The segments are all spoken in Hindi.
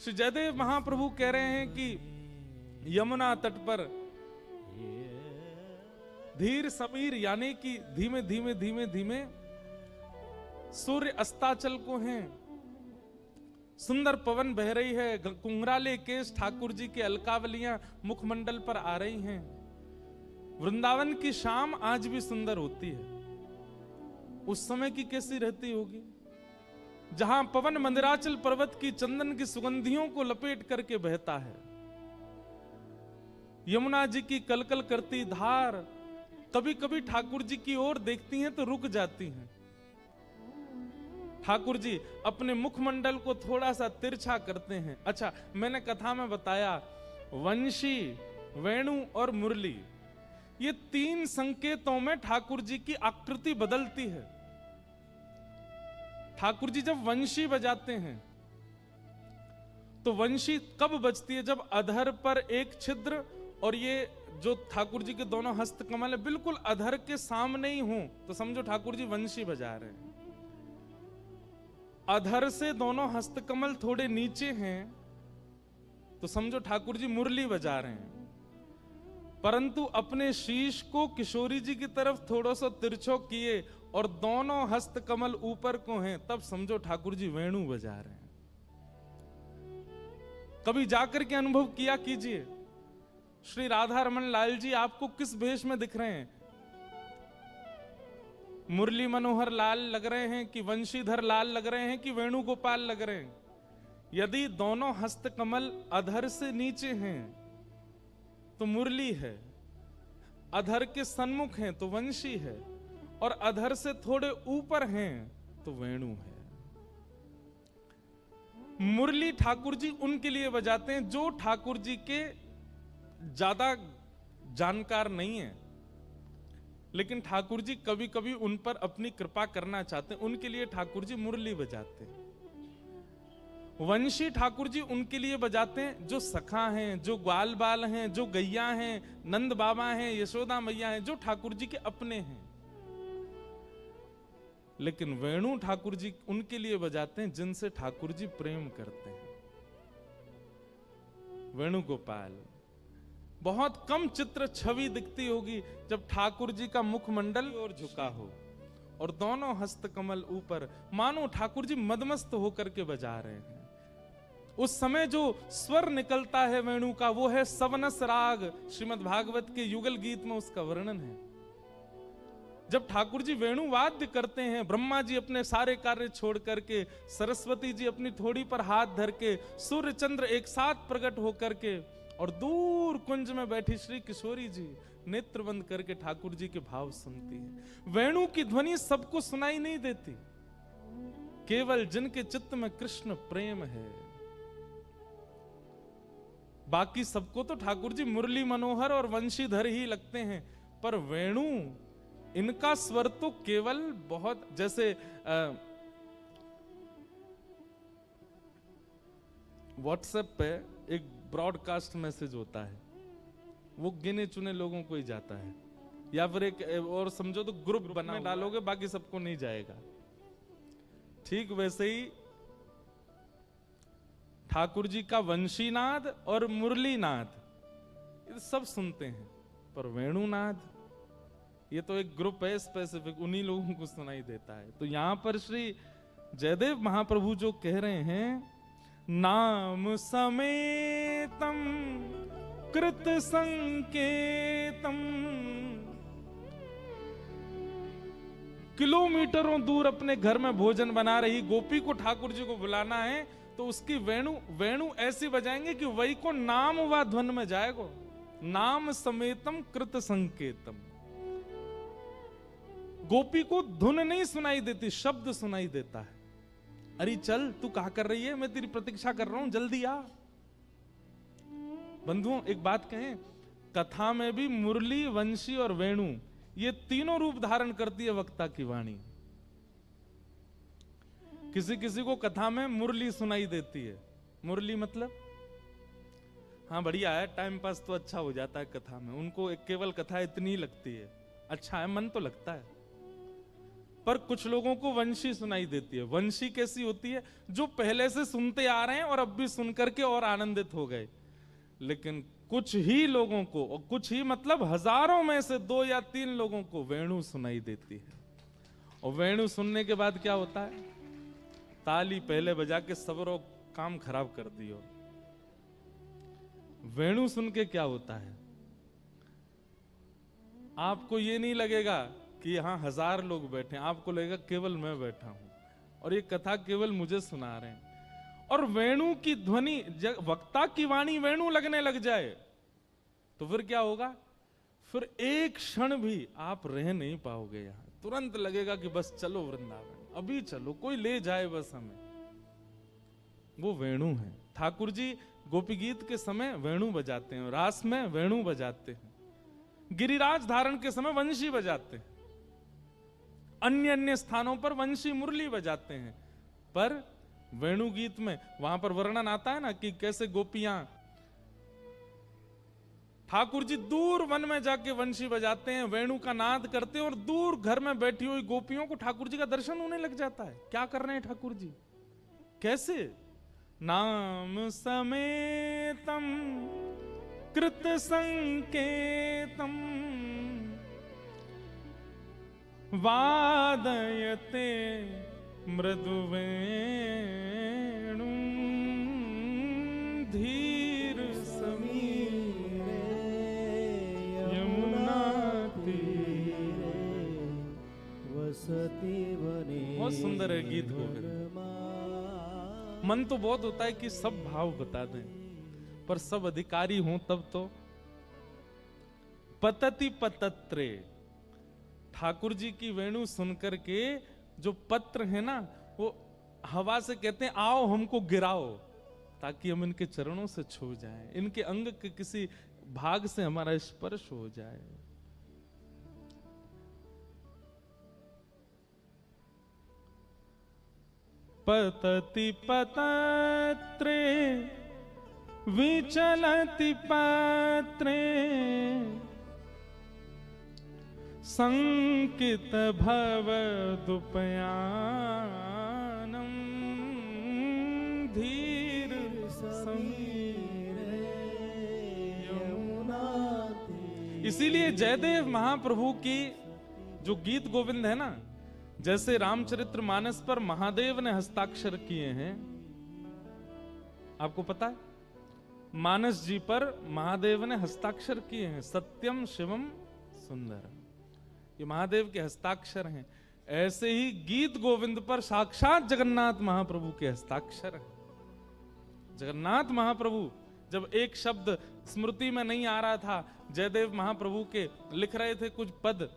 श्री जयदेव महाप्रभु कह रहे हैं कि यमुना तट पर धीर समीर यानी कि धीमे धीमे धीमे धीमे सूर्य अस्ताचल को हैं, सुंदर पवन बह रही है, कुंगराले केश ठाकुर जी के अलकावलियां मुखमंडल पर आ रही हैं। वृंदावन की शाम आज भी सुंदर होती है। उस समय की कैसी रहती होगी, जहां पवन मंदिराचल पर्वत की चंदन की सुगंधियों को लपेट करके बहता है। यमुना जी की कलकल करती धार कभी कभी ठाकुर जी की ओर देखती हैं तो रुक जाती हैं। ठाकुर जी अपने मुखमंडल को थोड़ा सा तिरछा करते हैं। अच्छा, मैंने कथा में बताया वंशी, वेणु और मुरली, ये तीन संकेतों में ठाकुर जी की आकृति बदलती है। ठाकुर जी जब वंशी बजाते हैं तो वंशी कब बजती है, जब अधर पर एक छिद्र और ये जो ठाकुर जी के दोनों हस्त कमल है बिल्कुल अधर के सामने ही हो तो समझो ठाकुर जी वंशी बजा रहे हैं। अधर से दोनों हस्तकमल थोड़े नीचे हैं तो समझो ठाकुर जी मुरली बजा रहे हैं। परंतु अपने शीश को किशोरी जी की तरफ थोड़ा सा तिरछो किए और दोनों हस्तकमल ऊपर को हैं, तब समझो ठाकुर जी वेणु बजा रहे हैं। कभी जाकर के अनुभव किया कीजिए। श्री राधा रमन लाल जी आपको किस भेष में दिख रहे हैं? मुरली मनोहर लाल लग रहे हैं कि वंशीधर लाल लग रहे हैं कि वेणुगोपाल लग रहे हैं? यदि दोनों हस्तकमल अधर से नीचे हैं तो मुरली है, अधर के सन्मुख हैं तो वंशी है, और अधर से थोड़े ऊपर हैं तो वेणु है। मुरली ठाकुर जी उनके लिए बजाते हैं जो ठाकुर जी के ज्यादा जानकार नहीं है, लेकिन ठाकुर जी कभी कभी उन पर अपनी कृपा करना चाहते हैं, उनके लिए ठाकुर जी मुरली बजाते हैं। वंशी ठाकुर जी उनके लिए बजाते हैं जो सखा हैं, जो ग्वाल बाल हैं, जो गैया हैं, नंद बाबा हैं, यशोदा मैया हैं, जो ठाकुर जी के अपने हैं। लेकिन वेणु ठाकुर जी उनके लिए बजाते हैं जिनसे ठाकुर जी प्रेम करते हैं। वेणुगोपाल बहुत कम चित्र छवि दिखती होगी जब ठाकुर जी का मुखमंडल और झुका हो और दोनों हस्तकमल ऊपर, मानो ठाकुर जी मदमस्त होकर के बजा रहे हैं। उस समय जो स्वर निकलता है वेणु का वो है सवनस राग। श्रीमद् भागवत के युगल गीत में उसका वर्णन है। जब ठाकुर जी वेणु वाद्य करते हैं, ब्रह्मा जी अपने सारे कार्य छोड़ करके, सरस्वती जी अपनी थोड़ी पर हाथ धर के, सूर्य चंद्र एक साथ प्रकट होकर के, और दूर कुंज में बैठी श्री किशोरी जी नेत्र बंद करके ठाकुर जी के भाव सुनती है। वेणु की ध्वनि सबको सुनाई नहीं देती, केवल जिनके चित्त में कृष्ण प्रेम है। बाकी सबको तो ठाकुर जी मुरली मनोहर और वंशीधर ही लगते हैं, पर वेणु इनका स्वर तो केवल बहुत, जैसे व्हाट्सएप पे एक ब्रॉडकास्ट मैसेज होता है, वो गिने चुने लोगों को ही जाता है, या फिर एक और समझो तो ग्रुप बना डालोगे बाकी सबको नहीं जाएगा। ठीक वैसे ही ठाकुर जी का वंशीनाद और मुरलीनाद ये सब सुनते हैं, पर वेणुनाद ये तो एक ग्रुप है स्पेसिफिक, उन्हीं लोगों को सुनाई देता है। तो यहां पर श्री जयदेव महाप्रभु जो कह रहे हैं, नाम समेतम कृत संकेतम, किलोमीटरों दूर अपने घर में भोजन बना रही गोपी को ठाकुर जी को बुलाना है तो उसकी वेणु ऐसी बजाएंगे कि वही को नाम व ध्वन में जाएगा। नाम समेतम कृत संकेतम। गोपी को धुन नहीं सुनाई देती, शब्द सुनाई देता है। अरे चल, तू क्या कर रही है, मैं तेरी प्रतीक्षा कर रहा हूं, जल्दी आ। बंधुओं एक बात कहें, कथा में भी मुरली, वंशी और वेणु ये तीनों रूप धारण करती है वक्ता की वाणी। किसी किसी को कथा में मुरली सुनाई देती है। मुरली मतलब हाँ बढ़िया है, टाइम पास तो अच्छा हो जाता है कथा में। उनको एक केवल कथा इतनी लगती है, अच्छा है, मन तो लगता है। पर कुछ लोगों को वंशी सुनाई देती है। वंशी कैसी होती है? जो पहले से सुनते आ रहे हैं और अब भी सुन करके और आनंदित हो गए। लेकिन कुछ ही लोगों को, और कुछ ही मतलब हजारों में से 2 या 3 लोगों को वेणु सुनाई देती है। और वेणु सुनने के बाद क्या होता है? ताली पहले बजा के सबरो काम खराब कर दियो। वेणु सुन के क्या होता है? आपको ये नहीं लगेगा कि यहां 1000 लोग बैठे हैं, आपको लगेगा केवल मैं बैठा हूं और ये कथा केवल मुझे सुना रहे हैं। और वेणु की ध्वनि, वक्ता की वाणी वेणु लगने लग जाए तो फिर क्या होगा? फिर एक क्षण भी आप रह नहीं पाओगे यहां। तुरंत लगेगा कि बस चलो वृंदावन, अभी चलो, कोई ले जाए बस हमें। वो वेणु है। ठाकुर जी गोपी गीत के समय वेणु बजाते हैं, रास में वेणु बजाते हैं, गिरिराज धारण के समय वंशी बजाते हैं, अन्य अन्य स्थानों पर वंशी मुरली बजाते हैं। पर वेणु गीत में वहां पर वर्णन आता है ना कि कैसे गोपियां, ठाकुर जी दूर वन में जाके वंशी बजाते हैं, वेणु का नाद करते हैं और दूर घर में बैठी हुई गोपियों को ठाकुर जी का दर्शन होने लग जाता है। क्या कर रहे हैं ठाकुर जी? कैसे? नाम समेतम कृत संकेतम वादयते मृदुवेणु धीर समीरे यमुना तीरे वसति वने। बहुत सुंदर है गीत गोविंद। मन तो बहुत होता है कि सब भाव बता दें, पर सब अधिकारी हों तब तो। पतति पतत्रे, ठाकुर जी की वेणु सुनकर के जो पत्र है ना, वो हवा से कहते हैं आओ हमको गिराओ, ताकि हम इनके चरणों से छू जाएं, इनके अंग के किसी भाग से हमारा स्पर्श हो जाए। पतति पतत्रे विचलति पत्रे संकित भव दुपयानम धीर समीरे यमुना तीरे। इसीलिए जयदेव महाप्रभु की जो गीत गोविंद है ना, जैसे रामचरितमानस पर महादेव ने हस्ताक्षर किए हैं, आपको पता है? मानस जी पर महादेव ने हस्ताक्षर किए हैं, सत्यम शिवम सुंदर, ये महादेव के हस्ताक्षर हैं। ऐसे ही गीत गोविंद पर साक्षात जगन्नाथ महाप्रभु के हस्ताक्षर हैं। जगन्नाथ महाप्रभु जब एक शब्द स्मृति में नहीं आ रहा था, जयदेव महाप्रभु के लिख रहे थे कुछ पद,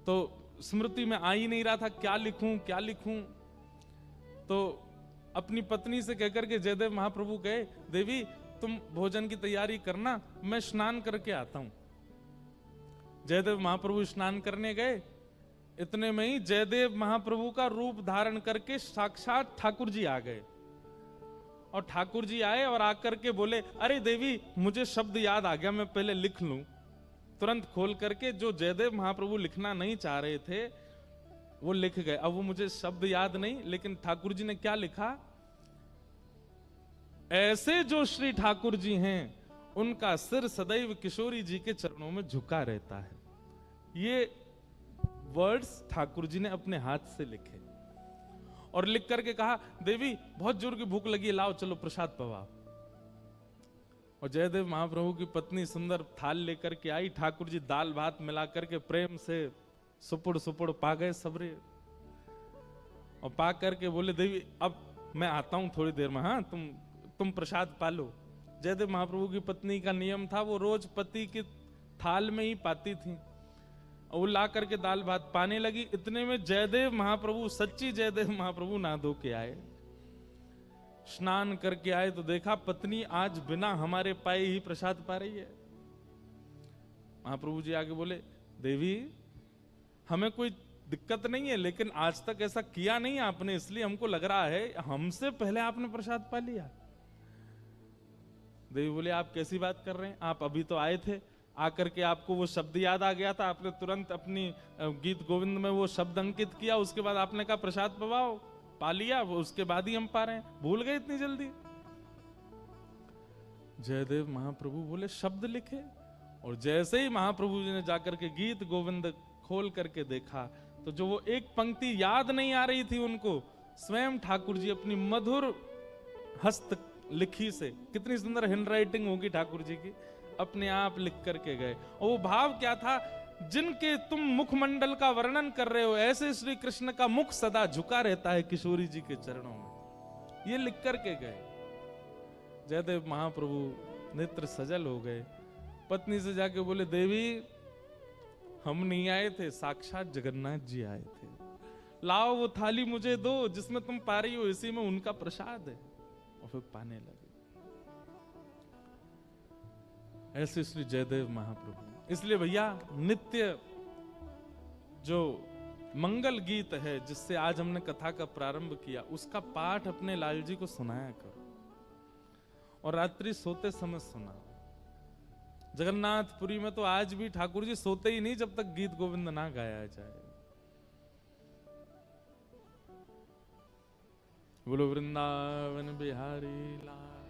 तो स्मृति में आ ही नहीं रहा था, क्या लिखूं क्या लिखूं, तो अपनी पत्नी से कहकर के जयदेव महाप्रभु गए, देवी तुम भोजन की तैयारी करना, मैं स्नान करके आता हूं। जयदेव महाप्रभु स्नान करने गए, इतने में ही जयदेव महाप्रभु का रूप धारण करके साक्षात ठाकुर जी आ गए। और ठाकुर जी आए और आकर के बोले, अरे देवी मुझे शब्द याद आ गया, मैं पहले लिख लूं। तुरंत खोल करके जो जयदेव महाप्रभु लिखना नहीं चाह रहे थे वो लिख गए। अब वो मुझे शब्द याद नहीं, लेकिन ठाकुर जी ने क्या लिखा, ऐसे जो श्री ठाकुर जी हैं उनका सिर सदैव किशोरी जी के चरणों में झुका रहता है। ये वर्ड्स ठाकुर जी ने अपने हाथ से लिखे और लिख करके कहा, देवी बहुत जोर की भूख लगी है, लाओ चलो प्रसाद पवाओ। और जयदेव महाप्रभु की पत्नी सुंदर थाल लेकर के आई, ठाकुर जी दाल भात मिला करके प्रेम से सुपुड़ सुपुड़ पा गए सबरे, और पा करके बोले, देवी अब मैं आता हूं थोड़ी देर में, हाँ तुम प्रसाद पा लो। जयदेव महाप्रभु की पत्नी का नियम था, वो रोज पति की थाल में ही पाती थी, और वो ला करके दाल भात पाने लगी। इतने में जयदेव महाप्रभु, सच्ची जयदेव महाप्रभु नहा धो के आए, स्नान करके आए, तो देखा पत्नी आज बिना हमारे पाए ही प्रसाद पा रही है। महाप्रभु जी आगे बोले, देवी हमें कोई दिक्कत नहीं है, लेकिन आज तक ऐसा किया नहीं आपने, इसलिए हमको लग रहा है हमसे पहले आपने प्रसाद पा लिया। देवी बोले, आप कैसी बात कर रहे हैं, आप अभी तो आए थे, आकर के आपको वो शब्द याद आ गया था, आपने तुरंत अपनी गीत गोविंद में वो शब्द अंकित किया, उसके बाद आपने कहा प्रसाद पवाओ, पा लिया, वो उसके बाद ही हम पा रहे हैं, भूल गए इतनी जल्दी। जयदेव महाप्रभु बोले शब्द लिखे, और जैसे ही महाप्रभु जी ने जाकर के गीत गोविंद खोल करके देखा, तो जो वो एक पंक्ति याद नहीं आ रही थी उनको, स्वयं ठाकुर जी अपनी मधुर हस्त लिखी से, कितनी सुंदर हैंड राइटिंग होगी ठाकुर जी की, अपने आप लिख करके गए। और वो भाव क्या था, जिनके तुम मुखमंडल का वर्णन कर रहे हो, ऐसे श्री कृष्ण का मुख सदा झुका रहता है किशोरी जी के चरणों में, ये लिख करके गए। जयदेव महाप्रभु नेत्र सजल हो गए, पत्नी से जाके बोले देवी हम नहीं आए थे, साक्षात जगन्नाथ जी आए थे, लाओ वो थाली मुझे दो जिसमें तुम पा रही हो, इसी में उनका प्रसाद है। और फिर पाने लगे। ऐसे श्री जयदेव महाप्रभु। इसलिए भैया नित्य जो मंगल गीत है जिससे आज हमने कथा का प्रारंभ किया, उसका पाठ अपने लाल जी को सुनाया करो, और रात्रि सोते समय सुना। जगन्नाथपुरी में तो आज भी ठाकुर जी सोते ही नहीं जब तक गीत गोविंद ना गाया जाए। बोलो वृंदावन बिहारी लाल।